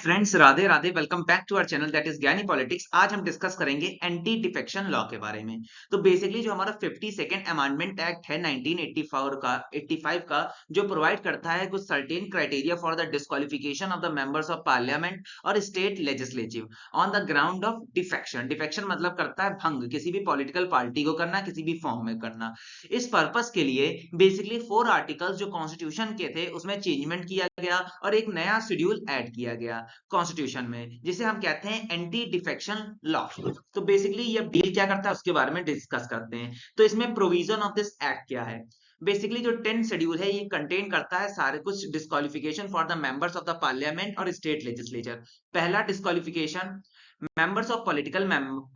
Friends, Radhe Radhe. Welcome back to our channel that is Gyani Politics. आज हम discuss करेंगे anti defection law के बारे में। तो बेसिकली जो हमारा 52nd अमेंडमेंट एक्ट है 1984 का जो प्रोवाइड करता है कुछ certain criteria for the disqualification of the members of parliament और state legislative on the ground of defection. Defection मतलब करता है भंग, किसी भी पॉलिटिकल पार्टी को करना, किसी भी फॉर्म में करना। इस पर्पस के लिए बेसिकली 4 आर्टिकल्स जो कॉन्स्टिट्यूशन के थे उसमें चेंजमेंट किया गया और एक नया शेड्यूल ऐड किया गया कॉन्स्टिट्यूशन में, जिसे हम कहते हैं एंटी डिफेक्शन लॉ। तो बेसिकली ये डील क्या करता है उसके बारे में डिस्कस करते हैं। तो इसमें प्रोविजन ऑफ दिस एक्ट क्या है। बेसिकली जो 10 शेड्यूल है ये कंटेन करता है सारे कुछ disqualification for the members of the parliament और स्टेट लेजिस्लेचर। पहला disqualification, members of political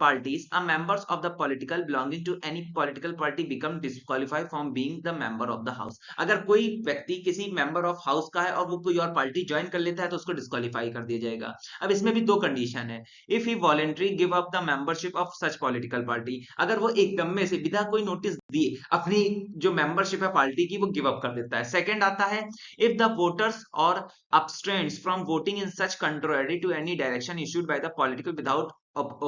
parties are members of the political belonging to any political party become disqualified from being the member of the house। अगर कोई व्यक्ति किसी member of house का है और वो कोई और पार्टी ज्वाइन कर लेता है तो उसको डिस्क्वालीफाई कर दिया जाएगा। अब इसमें भी दो कंडीशन है। If he voluntary give up the membership of such political party, अगर वो एकदम में से बिना कोई नोटिस दिए अपनी जो मेंबरशिप है पार्टी की वो गिव अप कर देता है। सेकंड आता है इफ द वोटर्स और abstains from voting in such contrary to any direction issued by the political without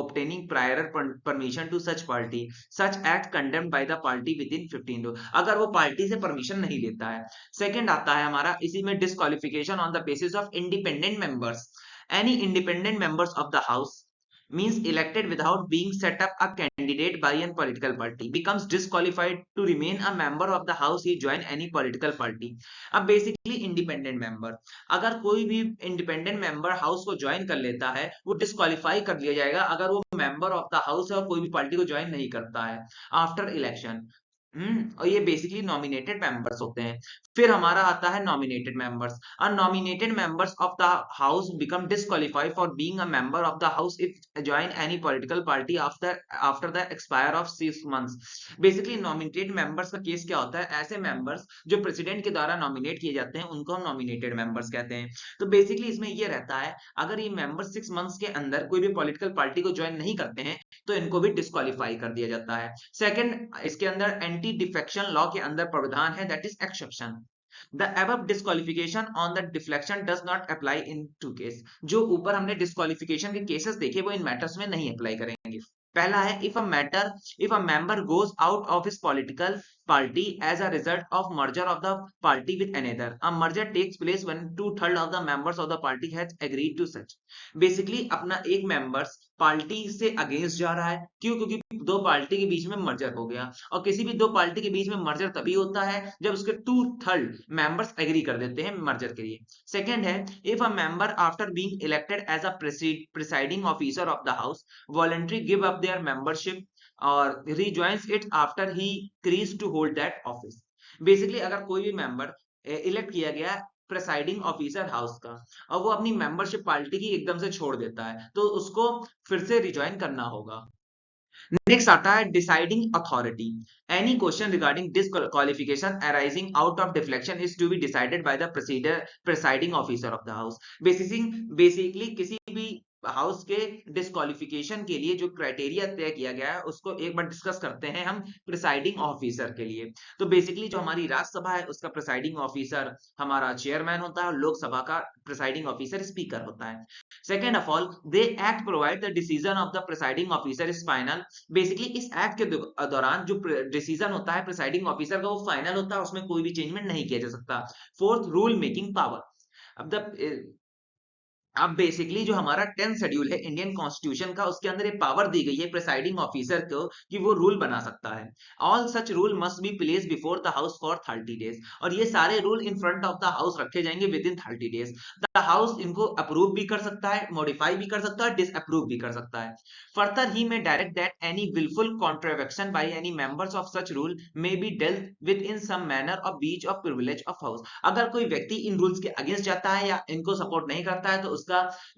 obtaining prior permission to such party, such act condemned by the party within 15 days। अगर वो party से permission नहीं लेता है। Second आता है हमारा इसी में disqualification on the basis of independent members. Any independent members of the house means elected without being set up a candidate by a political party becomes disqualified to remain a member of the house he join any political party। अब basically independent member, अगर कोई भी independent member house को join कर लेता है वो disqualify कर दिया जाएगा अगर वो मेंबर ऑफ द हाउस है और कोई भी पार्टी को ज्वाइन नहीं करता है आफ्टर इलेक्शन। और ये बेसिकली नॉमिनेटेड मेंबर्स होते हैं। फिर हमारा आता है nominated members. Nominated members of the house become disqualified for being a member of the house if join any political party after the expire of 6 months. Basically nominated members का case क्या होता है, ऐसे मेंबर्स जो president के द्वारा nominate किए जाते हैं उनको हम नॉमिनेटेड मेंबर्स कहते हैं। तो बेसिकली इसमें ये रहता है अगर ये मेंबर 6 मंथ्स के अंदर कोई भी पॉलिटिकल पार्टी को ज्वाइन नहीं करते हैं तो इनको भी डिस्क्वालीफाई कर दिया जाता है। सेकंड, इसके अंदर एंटी डिफेक्शन लॉ के अंदर प्रावधान है that is exception. The above disqualification on the deflection does not apply in two case। जो ऊपर हमने डिस्क्वालिफिकेशन के केसेस देखे वो इन मैटर्स में नहीं अप्लाई करेंगे। पहला है if a member goes out of his political party as a result of merger of the party with another, a merger takes place when 2/3 of the members of the party has agreed to such। Basically अपना एक members party से against जा रहा है, क्यों? क्योंकि दो party के बीच में मर्जर हो गया और किसी भी दो पार्टी के बीच में मर्जर तभी होता है जब उसके 2/3 मेंबर्स एग्री कर देते हैं मर्जर के लिए। सेकंड है if a member after being elected as a presiding officer of the house voluntarily give up their membership or rejoins it after he agrees to hold that office। Basically अगर कोई भी member elect किया गया presiding officer house का और वो अपनी membership party की एकदम से छोड़ देता है तो उसको फिर से रिज्वाइन करना होगा। नेक्स्ट आता है deciding authority. Any question regarding disqualification arising out of deflection is to be decided by the presiding officer of the house. Basically किसी भी हाउस के डिस्क्वालिफिकेशन के लिए जो क्राइटेरिया तय किया गया है उसको एक बार डिस्कस करते हैं हम प्रिसाइडिंग ऑफिसर के लिए। तो बेसिकली जो हमारी राज्यसभा है उसका प्रिसाइडिंग ऑफिसर हमारा चेयरमैन होता है और लोकसभा का प्रिसाइडिंग ऑफिसर स्पीकर होता है। Second of all they act provide the decision of the presiding officer is final. Basically इस एक्ट के दौरान जो डिसीजन होता है प्रिसाइडिंग ऑफिसर का वो फाइनल होता है, उसमें कोई भी चेंजमेंट नहीं किया जा सकता। Fourth, rule making power. अब बेसिकली जो हमारा 10th शेड्यूल है इंडियन कॉन्स्टिट्यूशन का उसके अंदर ये पावर दी गई है प्रिसाइडिंग ऑफिसर को कि वो रूल बना सकता है। All such rule must be place before the house for 30 days. और ये सारे rule in front of the house रखे जाएंगे with in 30 days. The house इनको अप्रूव भी कर सकता है, मॉडिफाई भी कर सकता है, डिसअप्रूव भी कर सकता है। Further he may direct that any wilful contravention by any members of such rule may be dealt with in same manner of breach of privilege of house. अगर कोई व्यक्ति इन रूल्स के अगेंस्ट जाता है या इनको सपोर्ट नहीं करता है तो उसका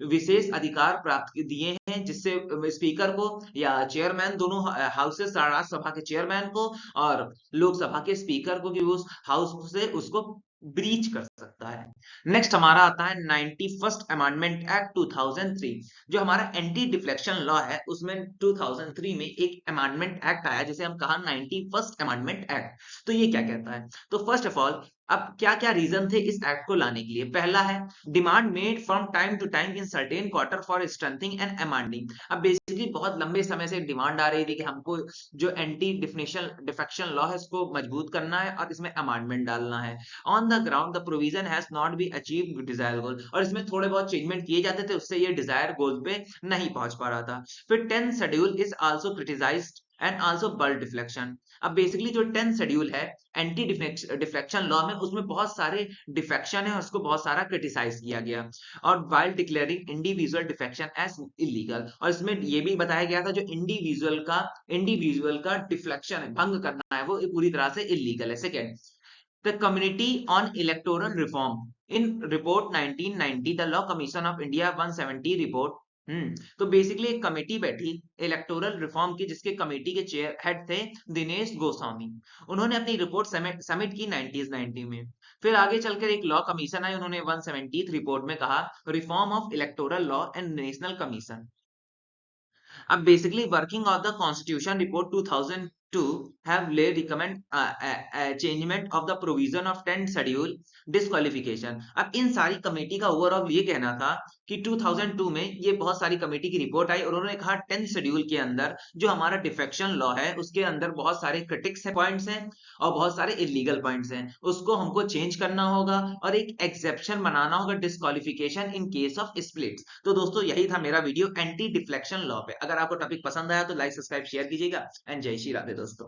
विशेष अधिकार प्राप्त दिए हैं जिससे स्पीकर को या चेयरमैन, दोनों हाउसेस, राज्यसभा के चेयरमैन को और लोकसभा के स्पीकर को कि उस हाउस से उसको ब्रीच कर सकता है। नेक्स्ट हमारा आता है 91st अमेंडमेंट एक्ट 2003। जो हमारा एंटी डिफ्लेक्शन लॉ है उसमें 2003 में एक अमेंडमेंट एक्ट आया जिसे हम कहा 91st अमेंडमेंट एक्ट। तो ये क्या कहता है? तो फर्स्ट ऑफ ऑल अब क्या क्या रीजन थे इस एक्ट को लाने के लिए? पहला है demand made from time to time in certain quarter for strengthening and amending. अब बेसिकली बहुत लंबे समय से डिमांड आ रही थी कि हमको जो एंटी डिफेक्शन लॉ है उसको मजबूत करना है और इसमें अमेंडमेंट डालना है। On the ground the provision has not be achieve desire goal, और इसमें थोड़े बहुत चेंजमेंट किए जाते थे, उससे ये डिजायर गोल पे नहीं पहुंच पा रहा था। फिर 10th schedule is also criticised and also bulb deflection. अब बेसिकली जो 10th शेड्यूल है एंटी डिफ्लेक्शन लॉ में, उसमें बहुत सारे डिफेक्शन है, उसको बहुत सारा क्रिटिसाइज किया गया। और while declaring individual defection as illegal, और इसमें ये भी बताया गया था जो इंडिविजुअल का डिफ्लेक्शन है, भंग करना है, वो पूरी तरह से इलीगल है। Second, the community on electoral reform in report 1990, the law commission of India 170 report. तो बेसिकली एक कमेटी बैठी इलेक्टोरल रिफॉर्म की, जिसके कमेटी के चेयर हेड थे दिनेश गोस्वामी। उन्होंने अपनी रिपोर्ट सबमिट की 1990 में। फिर आगे चलकर एक लॉ कमीशन आई, उन्होंने 170th रिपोर्ट में कहा reform of electoral law and national commission. अब basically working on the constitution report 2002 have laid recommend changement of the provision of 10th schedule disqualification। अब इन सारी कमेटी का ओवरऑल ये कहना था कि 2002 में ये बहुत सारी कमेटी की रिपोर्ट आई और उन्होंने कहा 10th शेड्यूल के अंदर जो हमारा डिफेक्शन लॉ है उसके अंदर बहुत सारे क्रिटिक्स है, पॉइंट्स हैं और बहुत सारे इलीगल पॉइंट्स हैं, उसको हमको चेंज करना होगा और एक एक्सेप्शन बनाना होगा, disqualification in case of splits. तो दोस्तों यही था मेरा वीडियो एंटी डिफ्लेक्शन लॉ पे। अगर आपको टॉपिक पसंद आया तो लाइक सब्सक्राइब शेयर कीजिएगा एंड जय श्री राधे दोस्तों।